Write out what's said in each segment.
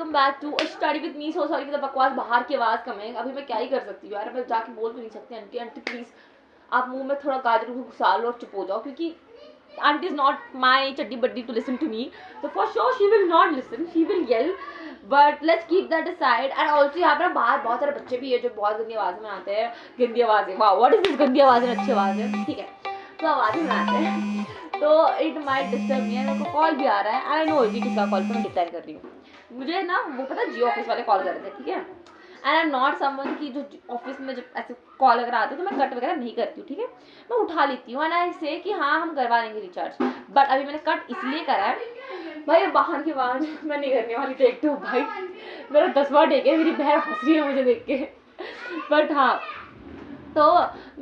Welcome back to study with me. So sorry, मतलब बकवास बाहर की आवाज़ कम है, अभी मैं क्या ही कर सकती हूँ यार, मैं जाके बोल भी नहीं सकती आंटी आंटी प्लीज़ आप मुंह में थोड़ा गाजर को घुसा लो और चुप हो जाओ, क्योंकि aunty is not my chaddi buddy to listen to me, तो for sure she will not listen, she will yell, but let's keep that aside. And also यहाँ पर बाहर बहुत सारे बच्चे भी है जो बहुत गंदी आवाज़ में आते हैं, गंदी आवाज़ें, वाह व्हाट इज दिस, गंदी आवाज़ है अच्छी आवाज़ है, ठीक है, तो आवाज़ें बनाते हैं, तो इट माइट डिस्टर्ब मी। मेरे को कॉल भी आ रहा है एंड आई नो कि किसका कॉल पर मैं डिक्लाइन कर रही हूँ। मुझे ना वो पता जियो ऑफिस वाले कॉल कर रहे थे, ठीक है, and I am not someone की जो ऑफिस में जब ऐसे कॉल अगर आते हैं तो मैं कट वगैरह नहीं करती हूँ, ठीक है, मैं उठा लेती हूँ एंड आई से कि हाँ हम करवा लेंगे रिचार्ज, बट अभी मैंने कट इसलिए करा है भाई, बाहर की बात मैं नहीं करने वाली, टेक टू भाई मेरा 10वां टेक है, मेरी बहन हंस रही है मुझे देख के, बट हाँ तो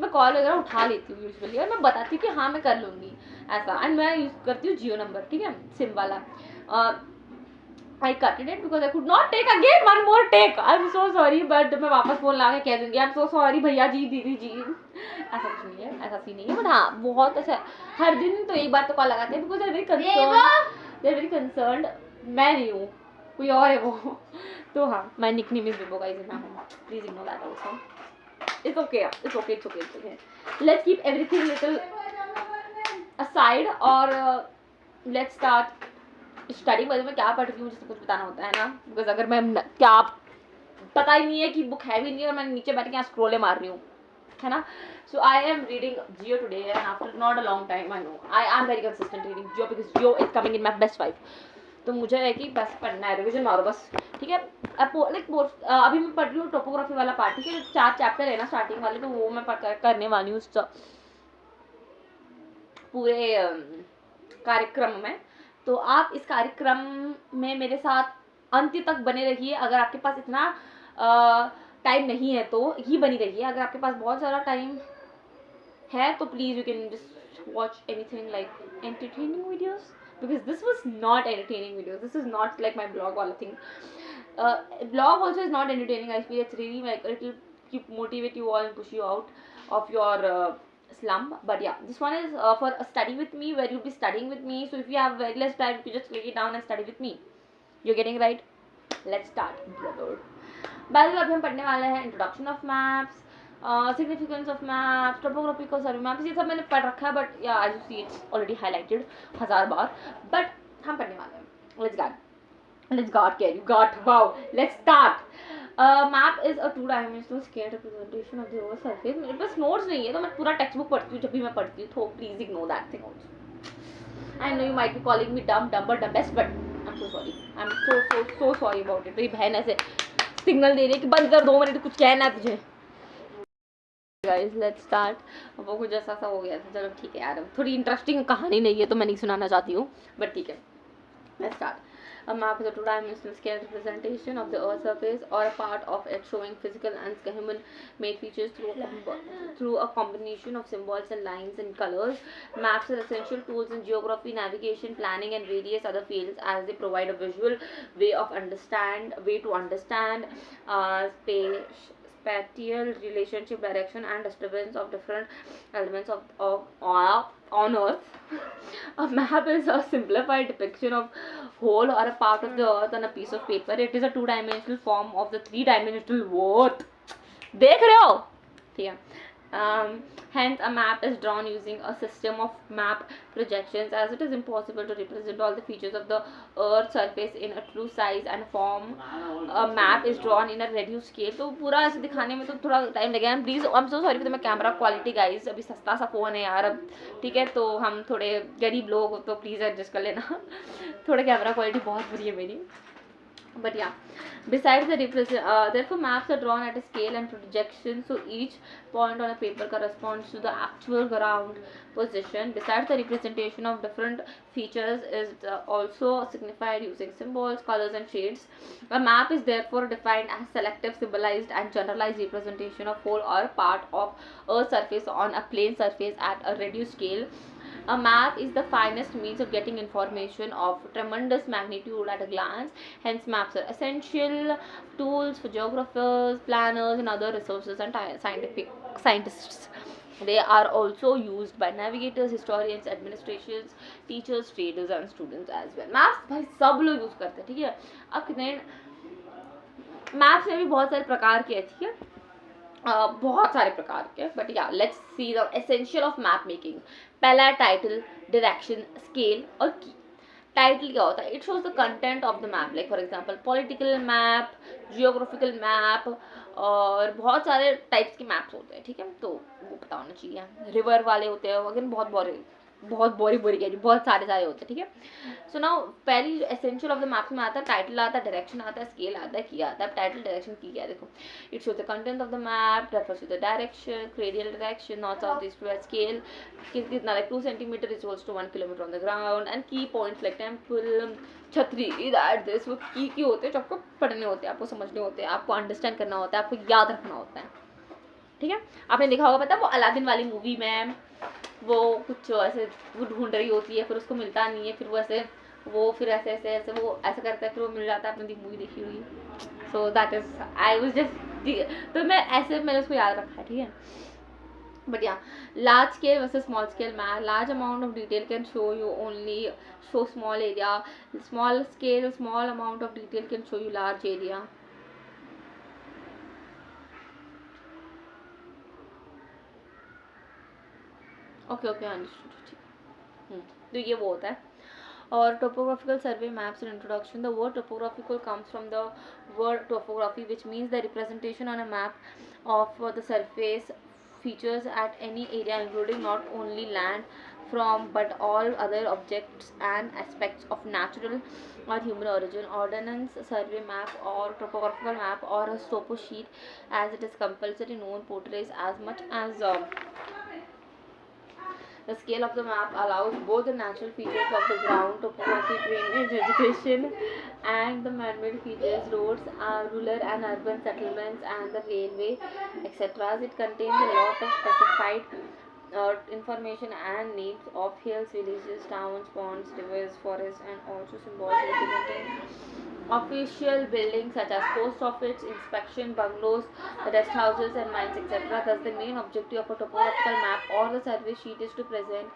मैं कॉल वगैरह उठा लेती हूँ यूजुअली और मैं बताती हूँ कि हाँ मैं कर लूँगी ऐसा, एंड मैं यूज़ करती हूँ जियो नंबर, ठीक है, सिम वाला। I cut it because I could not take again one more take. I'm so sorry, but मैं वापस फोन ला के कह दूँगी I'm so sorry भैया जी दीदी जी, ऐसा कुछ नहीं है, ऐसा सीन नहीं है, बट हाँ बहुत ऐसा हर दिन तो एक बार तो कॉल लगाते हैं because they're very concerned, मैं नहीं हूँ कोई और है वो, तो हाँ मैं निकनेम इज बिबो गाइस, मैं हूँ, please ignore that also, it's okay, let's keep everything little aside और let's start स्टडी। वजह में क्या पढ़ रही हूँ मुझे सब कुछ बताना होता है ना, बिकॉज अगर मैं क्या पता ही नहीं है कि बुक है भी नहीं और मैं नीचे बैठ के यहाँ स्क्रोले मार रही हूँ, है ना। So I am reading geo today and after not a long time I know I am very consistent reading geo because geo is coming in my best 5, तो मुझे है कि बस पढ़ना है, रिविजन मारो बस, ठीक है। अभी मैं पढ़ रही हूँ टोपोग्राफी वाला पार्ट, ठीक है, 4 चैप्टर है ना स्टार्टिंग वाले, तो वो मैं करने वाली हूँ पूरे कार्यक्रम में, तो आप इस कार्यक्रम में मेरे साथ अंत तक बने रहिए। अगर आपके पास इतना टाइम नहीं है तो ही बनी रहिए, अगर आपके पास बहुत सारा टाइम है तो please you can just watch anything like entertaining videos, because this was not entertaining videos, this is not like my blog wala thing. Blog also is not entertaining, I feel it's really like it will keep motivate you all and push you out of your slump, but yeah this one is for a study with me where you'll be studying with me, so if you have very less time you just lay it down and study with me, you're getting right, let's start brother। by the way अभी हम पढ़ने वाले हैं introduction of maps, significance of maps, topographical survey maps, ये सब मैंने पढ़ रखा है, but yeah as you see it's already highlighted 1000 बार, बट हम पढ़ने वाले हैं, let's got wow let's start। Map is a 2-dimensional scale representation of the earth surface। मेरे पास नोट्स नहीं है तो मैं पूरा टेक्स्ट बुक पढ़ती हूँ जब भी मैं पढ़ती हूँ, तो please ignore that thing also. I know you might be calling me dumb dumbest, but I am so sorry, I am so sorry about it. मेरी बहन ऐसे सिग्नल दे रही है कि बंद कर 2 मिनट कुछ कहना है तुझे। Guys let's start. वो कुछ ऐसा सा हो गया था, चलो ठीक है यार, थोड़ी इंटरेस्टिंग कहानी नहीं है तो मैं नहीं सुनाना चाहती हूँ, बट ठीक है let's start। A map is a 2-dimensional scale representation of the Earth's surface or a part of it, showing physical and human-made features through a combination of symbols and lines and colors. Maps are essential tools in geography, navigation, planning, and various other fields, as they provide a visual way to understand spatial relationship, direction, and disturbance of different elements on Earth. A map is a simplified depiction of whole or a part of the Earth on a piece of paper. It is a 2-dimensional form of the 3-dimensional world। देख रहे हो, ठीक है। Hence, a map is drawn using a system of map projections, as it is impossible to represent all the features of the Earth's surface in a true size and form. A map is drawn in a reduced scale। तो पूरा ऐसे दिखाने में तो थोड़ा time लगेगा। Please I am so sorry for the camera quality guys, अभी सस्ता सा फ़ोन है यार अब, ठीक है, तो हम थोड़े गरीब लोग तो प्लीज़ एडजस्ट कर लेना थोड़ा कैमरा क्वालिटी बहुत बुरी है मेरी, but yeah, besides therefore maps are drawn at a scale and projection, so each point on a paper corresponds to the actual ground position. Besides the representation of different features is also signified using symbols, colors, and shades. A map is therefore defined as selective, symbolized, and generalized representation of whole or part of Earth's surface on a plane surface at a reduced scale. A map is the finest means of getting information of tremendous magnitude at a glance. Hence, maps are essential tools for geographers, planners, and other resources and scientists. They are also used by navigators, historians, administrators, teachers, traders, and students as well. Maps भाई सब लोग use करते हैं, ठीक है। अब कितने maps में भी बहुत सारे प्रकार के हैं, ठीक है, बहुत सारे प्रकार के, बट या let's see the essential of map making. पहला है टाइटल, डायरेक्शन, स्केल और की। टाइटल क्या होता है? It shows the content of the map, like for example political map, geographical map, और बहुत सारे टाइप्स के मैप्स होते हैं, ठीक है, तो वो पता होना चाहिए। रिवर वाले होते हैं वगैरह, बहुत बोरी बोरी कह रही, बहुत सारे सारे होते हैं, ठीक है। सो नाउ पहली एसेंशियल ऑफ द मैप में आता है टाइटल, आता है डायरेक्शन, आता है स्केल, आता है की, आता है। टाइटल, डायरेक्शन, की क्या है देखो। It shows the content of the map, refers to the direction, radial direction, north south east west, scale कितना, like 2 centimetre is equals to 1 kilometre on the ground, and key points like temple, छतरी, that this, वो की होते हैं जो आपको पढ़ने होते हैं, आपको समझने होते हैं, आपको अंडरस्टैंड करना होता है, आपको याद रखना होता है, ठीक है। आपने देखा होगा, पता है वो अलादीन वाली मूवी में वो कुछ ऐसे वो ढूंढ रही होती है, फिर उसको मिलता नहीं है, फिर वो फिर ऐसे ऐसे ऐसे वो ऐसा करता है, फिर वो मिल जाता है। आपने मूवी देखी हुई, so that is I was just, तो मैं ऐसे मैंने उसको याद रखा है, ठीक है। But yeah, large scale versus small scale map. Large amount of detail can show small area. Small scale, small amount of detail can show you large area. Okay understood. तो ये वो होता है। और topographical survey maps and introduction. The word topographical comes from the word topography, which means the representation on a map of the surface features at any area, including not only land from but all other objects and aspects of natural or human origin. Ordnance survey map or topographical map or a topo sheet, as it is compulsory known, portrays as much as the scale of the map, allows both the natural features of the ground, topography, drainage, vegetation, and the man-made features, roads, rural and urban settlements, and the railway, etc. It contains a lot of specified information and names of hills, villages, towns, ponds, rivers, forests, and also symbols representing official buildings such as post office, inspection bungalows, rest houses, and mines, etc. Thus, the main objective of a topographical map or the survey sheet is to present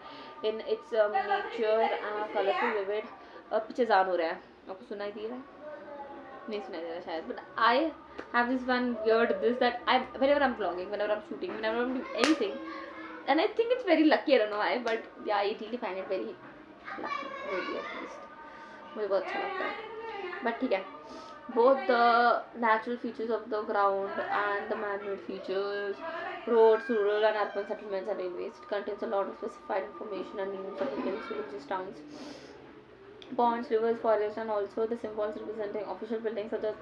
in its nature, colorful, vivid. पीछे जान हो रहा है, आपको सुनाई दे रहा है? नहीं सुनाई दे रहा शायद, but I have this one weird this that I whenever I'm vlogging, whenever I'm shooting, whenever I'm doing anything, and I think it's very lucky, I don't know why, but yeah, I really find it very lucky, maybe at least. मुझे बहुत अच्छा लगता है, but ठीक है। Both the natural features of the ground and the man-made features, roads, rural and urban settlements and railways. It contains a lot of specified information and names of hills, villages, towns, ponds, rivers, forests, and also the symbols representing official buildings such as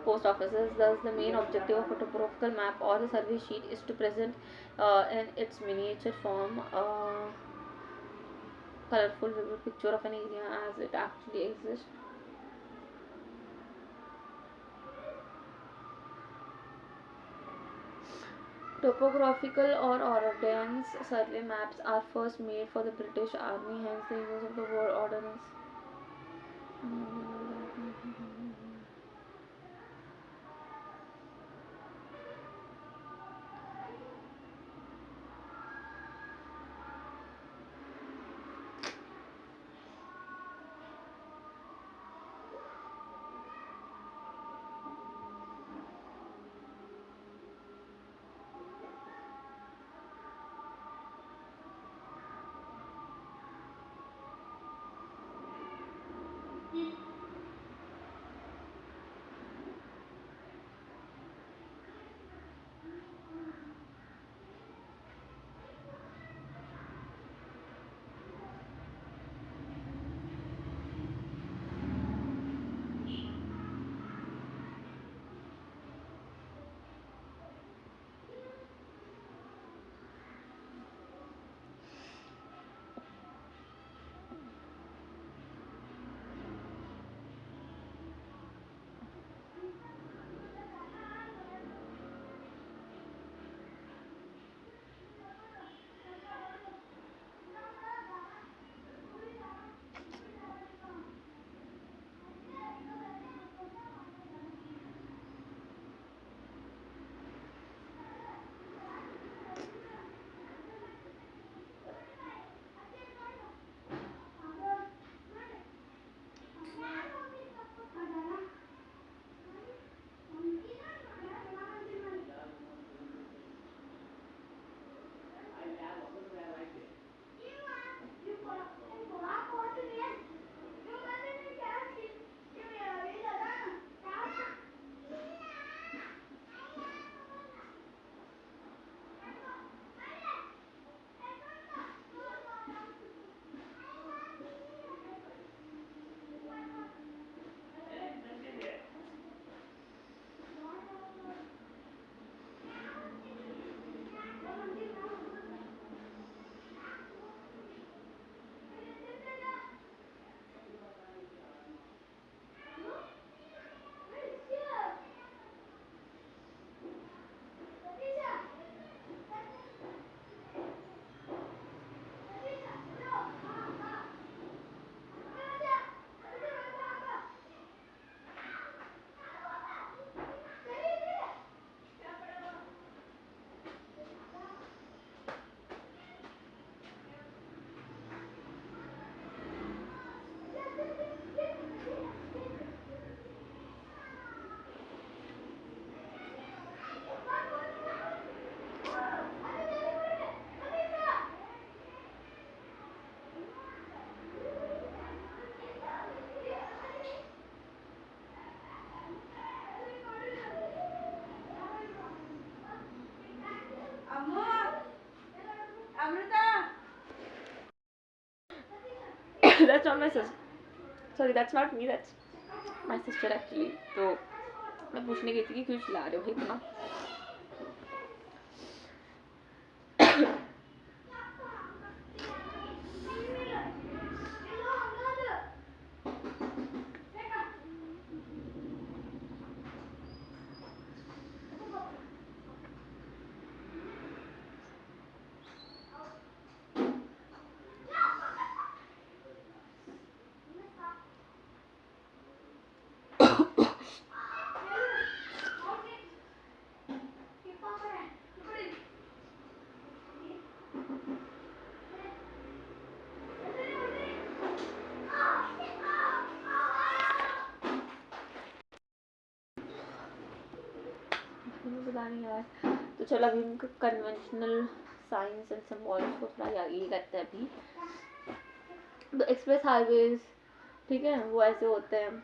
post offices. Thus, the main objective of a topographical map or the survey sheet is to present in its miniature form a colorful, vivid picture of an area as it actually exists. Topographical or ordnance survey maps are first made for the British Army, hence the use of the word ordnance. that's not my sister, sorry that's not me, that's my sister actually. तो मैं पूछने गई थी कि क्यों चिल्ला रहे हो इतना. पता नहीं यार. तो चलो अभी उनको कन्वेंशनल साइंस एंड सिम्बॉल्स को थोड़ा ये करते हैं अभी. तो एक्सप्रेस हाईवेज, ठीक है, वो ऐसे होते हैं,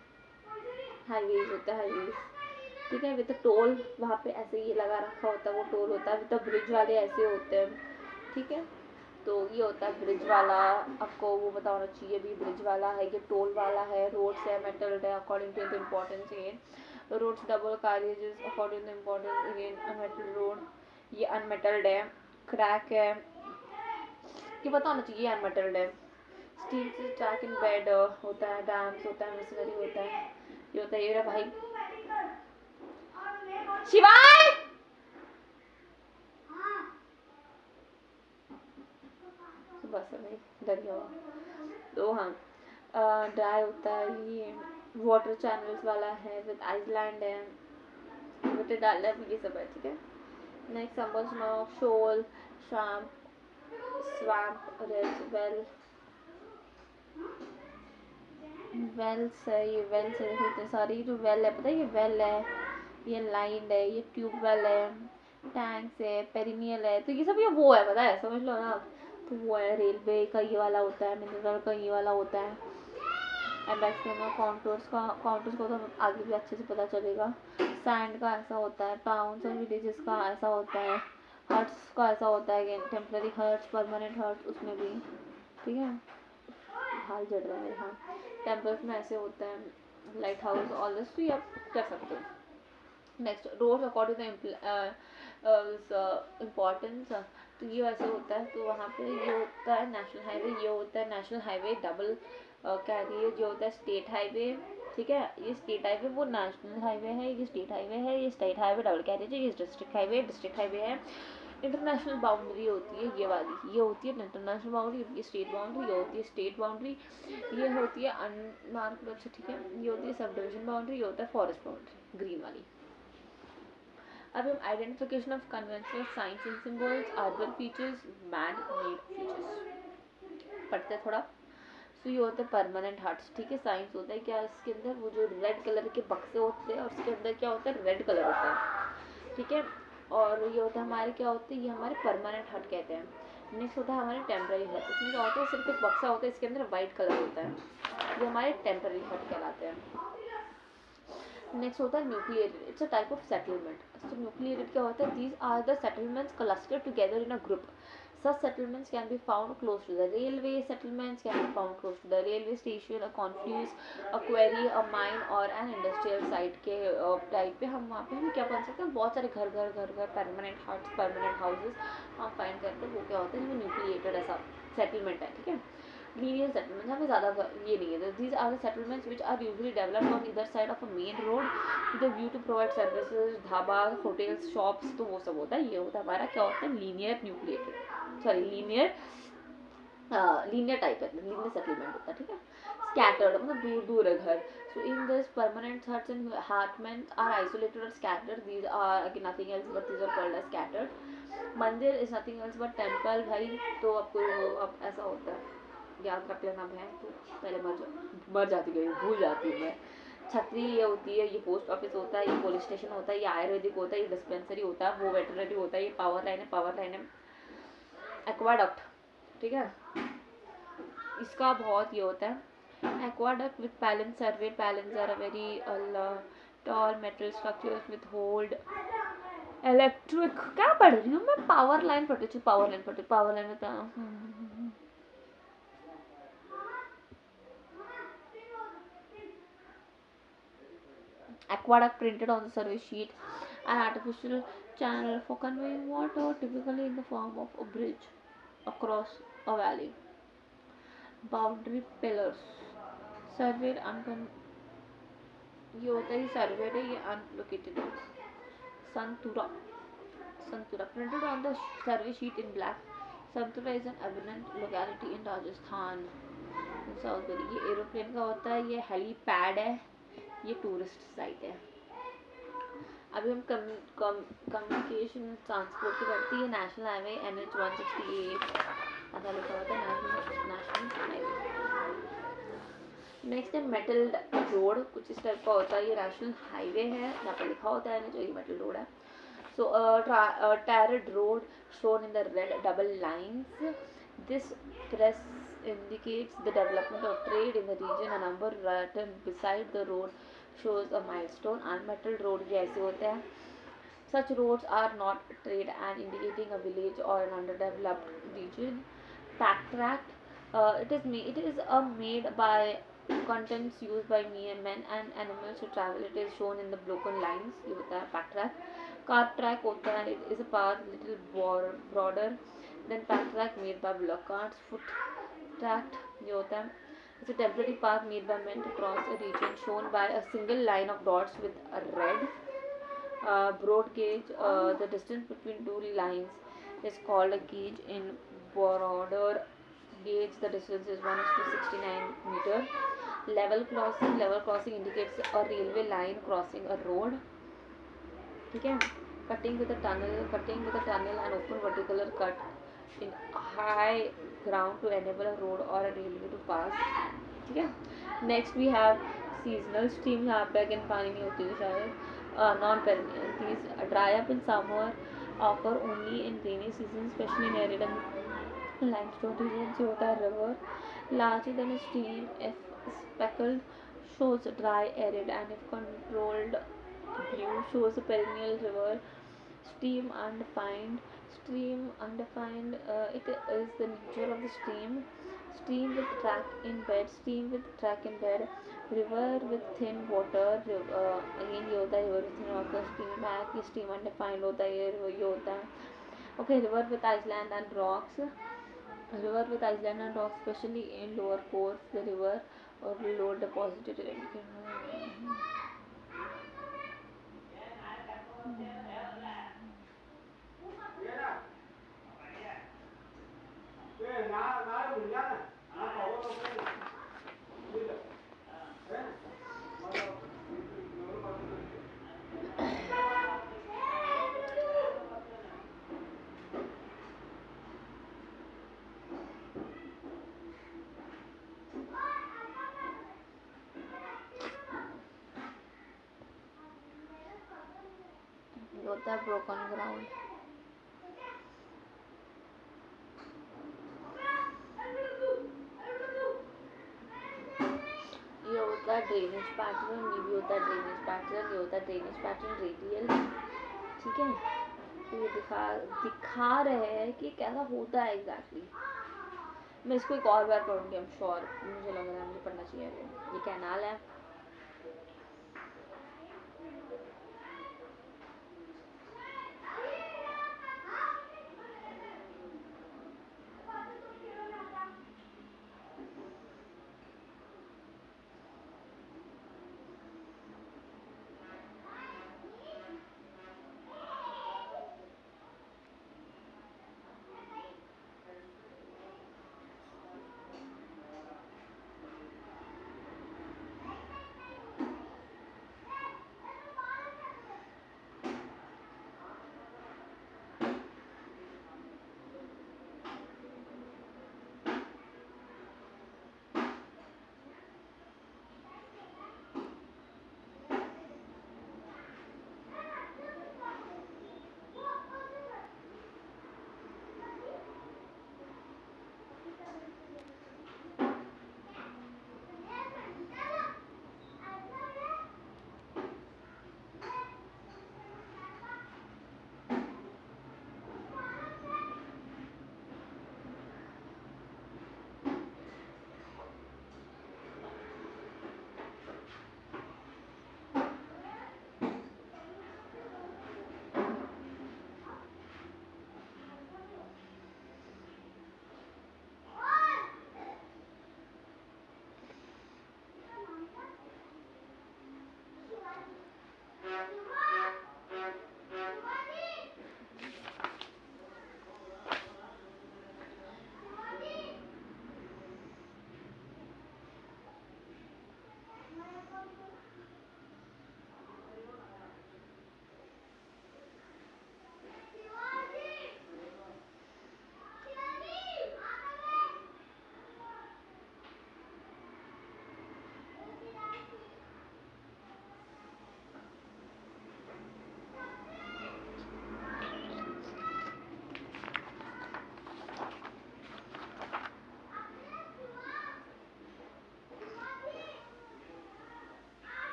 हाईवेज होते हैं हाईवेज, ठीक है, विद टोल. वहाँ पे ऐसे ये लगा रखा होता है, वो टोल होता है. विद ब्रिज वाले ऐसे होते हैं, ठीक है. तो ये होता है ब्रिज वाला, आपको वो पता होना चाहिए भी. ब्रिज वाला है, ये टोल वाला है. रोड्स है मेटल्ड है according to the importance. Again roads double carriageways according to importance. Again unmetalled road, ये अनमेटल्ड है. क्रैक है, ये पता होना चाहिए अनमेटल्ड है. स्टील से ट्रैक इन बेड होता है. डैम्स होता है, मशीनरी होता है. ये होता है, ये रहा भाई शिवाय. बस भाई डर गया. तो हाँ, ड्राई होता है. ये वाटर चैनल्स वाला है. विद आइसलैंड है, विद डालर, ये सब है, ठीक है. नेक्स्ट सैम्पल्स नाउ शोल, शैम्प, स्वैम्प, रिज, वेल. वेल्स है, ये वेल्स है, इतने सारे. ये जो वेल है, पता है ये वेल है, ये लाइन है, ये ट्यूब वेल है, टैंक्स है, पेरिनियल है. तो ये सब ये वो है, पता है, समझ लो ना. तो वो है रेलवे का ये वाला होता है, मिनरल का ये वाला होता है. एंड एक्सटर्नल कॉन्टूर्स को तो आगे भी अच्छे से पता चलेगा. सैंड का ऐसा होता है. टाउन्स एंड विलेजेस का ऐसा होता है. हर्ट्स का ऐसा होता है. Again temporary hurts, permanent hurts, उसमें भी, ठीक है. हाल जड़ रहा है. हाँ, टेम्पल्स में ऐसे होता है. लाइट हाउस, ऑल दिस भी आप कर सकते हो. Next road according to importance. तो ये वैसे होता है. तो वहाँ पे ये होता है नेशनल हाईवे, ये होता है नेशनल हाईवे डबल कैरिएज, ये होता है स्टेट हाईवे, ठीक है. ये स्टेट हाईवे वो नेशनल हाईवे है, ये स्टेट हाईवे है. ये स्टेट हाईवे डबल कैरिएज है. ये डिस्ट्रिक्ट हाईवे है. इंटरनेशनल बाउंड्री होती है ये वाली, ये होती है इंटरनेशनल बाउंड्री. ये स्टेट बाउंड्री, ये होती है स्टेट बाउंड्री. ये होती है अनमार्क्ड, अच्छा ठीक है. ये होती है सब डिविजन बाउंड्री. ये होता है फॉरेस्ट बाउंड्री, ग्रीन वाली. अब हम identification of conventional signs and symbols, urban features, man made features पढ़ते हैं थोड़ा. तो ये होते हैं परमानेंट हार्ट्स, ठीक है. साइंस होता है क्या, इसके अंदर वो जो रेड कलर के बक्से होते हैं और उसके अंदर क्या होता है, रेड कलर होता है, ठीक है. और ये होता है हमारे क्या होते हैं, ये हमारे परमानेंट हार्ट कहते हैं. नेक्स्ट होता है हमारे टेम्पररी हार्ट. इसमें क्या होता है, सिर्फ एक बक्सा होता है, इसके अंदर वाइट कलर होता है. ये हमारे टेम्पररी हार्ट कहलाते हैं. नेक्स्ट होता है nucleated. It's a type of settlement. तो न्यूक्लिएटेड क्या होता है, these are the settlements clustered together in a group. Such settlements can be found close to the railway. Settlements can be found close to the railway station, a confluence, a quarry, a mine और an industrial site के type पे. हम वहाँ पे हम क्या बन सकते हैं, बहुत सारे घर, परमानेंट हाउस, परमानेंट हाउसेस हम फाइंड करते हैं. वो क्या होता है, वो न्यूक्लिएटेड ऐसा सेटलमेंट है, ठीक है. लीनियर सेटलमेंट, यहाँ पे ज़्यादा ये नहीं है. These are the settlements which are usually developed on either side of a main road with a view to provide services, dhaba, hotels, shops. तो वो सब होता है. ये होता है हमारा क्या होता है, linear nucleated, sorry linear type है, लीनियर सेटलमेंट होता है, ठीक है. स्कैटर्ड मतलब दूर दूर है घर. So in this permanent huts and हार्टमेंट्स आर आइसोलेटेड और scattered. These are nothing else but these are called as scattered. Mandir is nothing else but temple. भाई तो आपको अब ऐसा होता है, याद रख लेना बहन. तो पहले मर जाती गई, भूल जाती हूँ मैं. छतरी ये होती है, ये पोस्ट ऑफिस होता है, ये पुलिस स्टेशन होता है, ये आयुर्वेदिक होता है, ये डिस्पेंसरी होता है, वो वेटरनरी होता है, ये पावर लाइन है. एक्वाडक्ट, ठीक है. इसका बहुत ये होता है. Aqueduct with pylon survey. Pylons are a very tall metal structures with hold electric. क्या पढ़ रही हूँ मैं, पावर लाइन पढ़ रही हूँ. पावर लाइन में Aqueduct printed on the survey sheet, an artificial channel for conveying water, typically in the form of a bridge across a valley. Boundary pillars surveyed ये होता है, ये सर्वेड है, ये अनलोकेटेड है. Santura. Santura printed on the survey sheet in black. Santura is an abandoned locality in Rajasthan, in South Delhi. ये aeroplane का होता है, ये हेलीपैड है, ये टूरिस्ट साइट है. अभी हम कम्युनिकेशन ट्रांसपोर्ट की करती है. नेशनल हाईवे NH 168 ऐसा लिखा होता है, नेशनल हाईवे. नेक्स्ट है मेटल रोड, कुछ इस टाइप का होता है. ये नेशनल हाईवे है, यहाँ पर लिखा होता है जो ये मेटल रोड है. So tarred road shown in the red double lines. This press indicates the development of trade in the region. A number written beside the road shows a milestone. Unmetalled road भी ऐसे होते हैं. Such roads are not trade and indicating a village or an underdeveloped region. Backtrack. It is made by contents used by men and animals to travel. It is shown in the broken lines. ये होता है backtrack. Cart track होता है, it is a path little broader than path track made by block carts. Foot track ये होता है, it's a temporary path made by men to cross a region shown by a single line of dots with a red. Broad gauge, the distance between two lines is called a gauge. In broader gauge, the distance is 1:69 meter. Level crossing indicates a railway line crossing a road. ठीक है. Cutting with a tunnel and open vertical cut in high ground to enable a road or a railway to pass. ठीक है. Next we have seasonal stream. यहाँ पे again पानी नहीं होती है शायद. Non perennial. These dry up in summer, occur only in rainy season, especially in arid and limestone regions. ये होता है river. Larger than a stream, if speckled, shows dry, arid, and if controlled blue shows a perennial river. Stream undefined. It is the nature of the stream. Stream with track in bed. River with thin water. Again ये होता है river with thin water. Stream back. ये stream undefined होता है, ये होता है. Okay, river with island and rocks. Especially in lower course, the river or low deposited होता है broken ground. ये होता है ड्रेनेज पैटर्न. ये भी होता है ड्रेनेज पैटर्न. ये होता है ड्रेनेज पैटर्न रेडियल. ठीक है. तो ये दिखा रहे हैं कि कैसा होता है एग्जैक्टली. मैं इसको एक और बार पढ़ूंगी. आई एम श्योर, मुझे लग रहा है मुझे पढ़ना चाहिए. ये कैनाल है.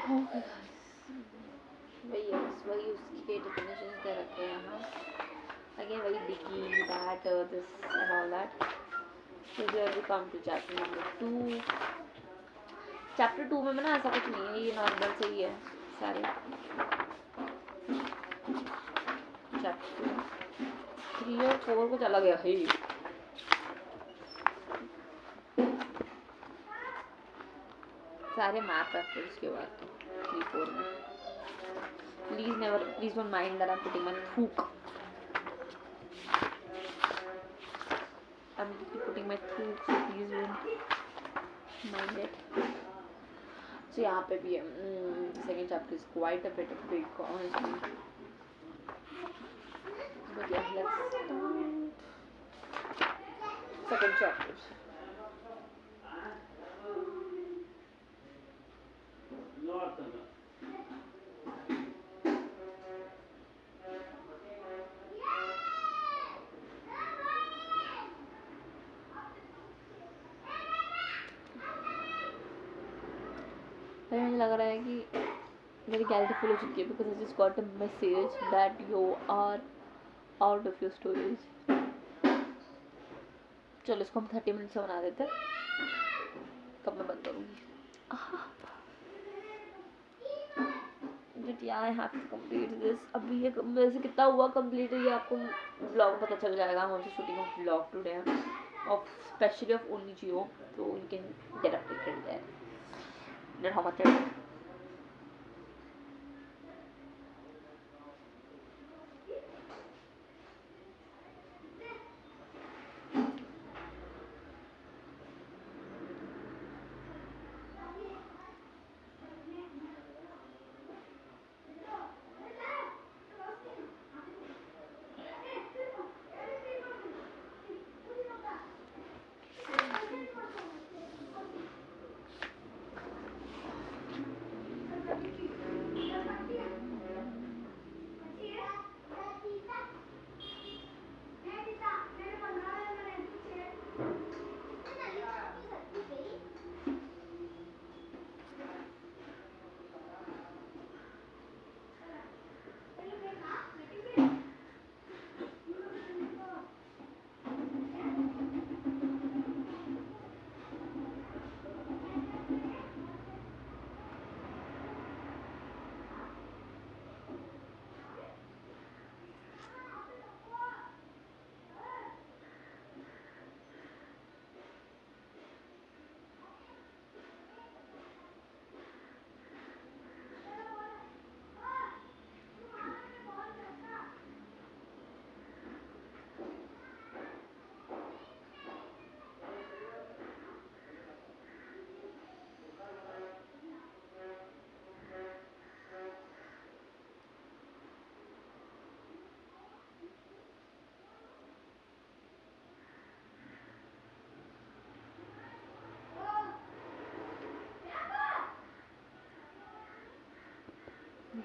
ओके वही है बस वही उसके डेफिनेशंस दे रखे हैं यहाँ अगेन वही डिगी that this and all that so here we come to chapter number 2 chapter 2 में ना ऐसा कुछ नहीं है ये नॉर्मल से ही है सारे चैप्टर 3 और 4 कुछ अलग है ही सारे मैप है फिर उसके बाद तो 3-4 में please don't mind that I'm putting my thook I'm putting my thook so please don't mind it so यहाँ पे भी है second chapter is quite a bit big honestly but yeah let's start second chapter मुझे लग रहा है कि मेरी गैलरी फुल हो चुकी है because I just got a message that you are out of your storage चलो इसको हम 30 मिनट से बना देते हैं कब मैं बंद करूँगी but yeah I have to complete this अभी ये मेरे से कितना हुआ कंप्लीट ये आपको ब्लॉग पता चल जाएगा हम also shooting of blog today of specially of only Jio तो you can get updated there that how much I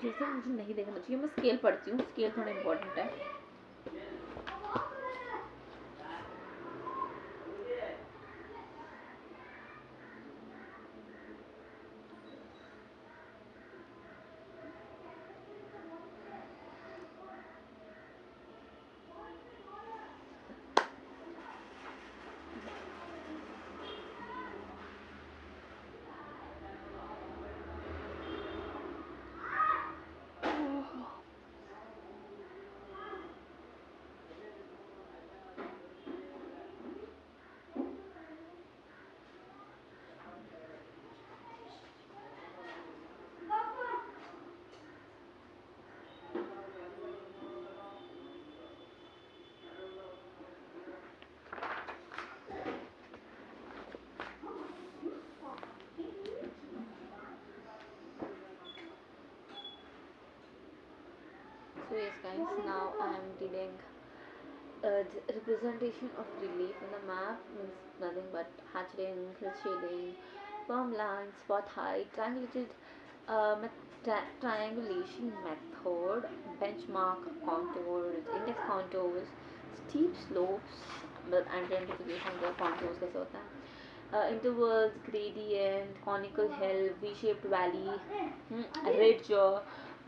जैसे मुझे नहीं देखना चाहिए मैं स्केल पढ़ती हूँ स्केल थोड़ा इम्पोर्टेंट है So yes guys, now I am dealing the representation of relief in the map means nothing but hatching, shading, firm lines, spot height, triangulation method, benchmark contours, index contours, steep slopes मतलब identification का contours कैसे होता है intervals, gradient, conical hill, V-shaped valley, ridge,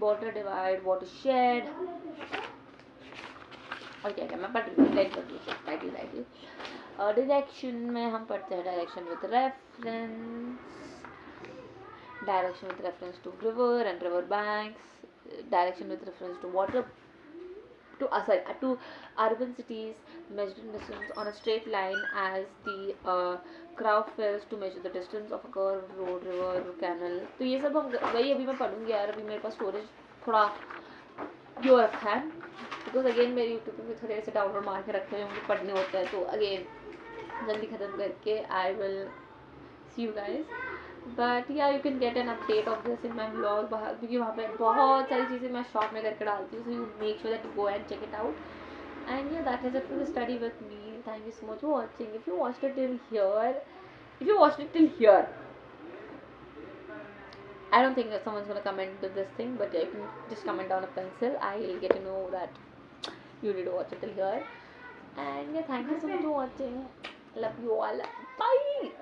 water divide, watershed. Okay okay मैं पढ़ रही हूँ, light कर रही हूँ, टाइटल डायरेक्शन में हम पढ़ते हैं direction with reference to river and river banks, direction with reference to water to urban cities, measured in distance on a straight line as the crowd fails to measure the distance of a curved road, river, canal. तो ये सब हम वही अभी मैं पढ़ूंगी यार, अभी मेरे पास स्टोरेज थोड़ा यो रखा है, बिकॉज अगेन मेरे यूट्यूब पे थोड़े ऐसे डाउनलोड मार के रखे हुए मुझे पढ़ने होता है, तो अगेन जल्दी ख़त्म करके I will see you guys. But yeah you can get an update of this in my blog, क्योंकि वहाँ पे बहुत सारी चीज़ें मैं शॉर्ट में करके डालती हूँ, so you make sure that you go and check it out. And yeah that is it for the study with me. Thank you so much for watching. If you watched it till here, I don't think that someone's gonna comment with this thing, but yeah, you can just comment down a pencil. I'll get to know that you did watch it till here. And yeah, thank you so much for watching. Love you all. Bye.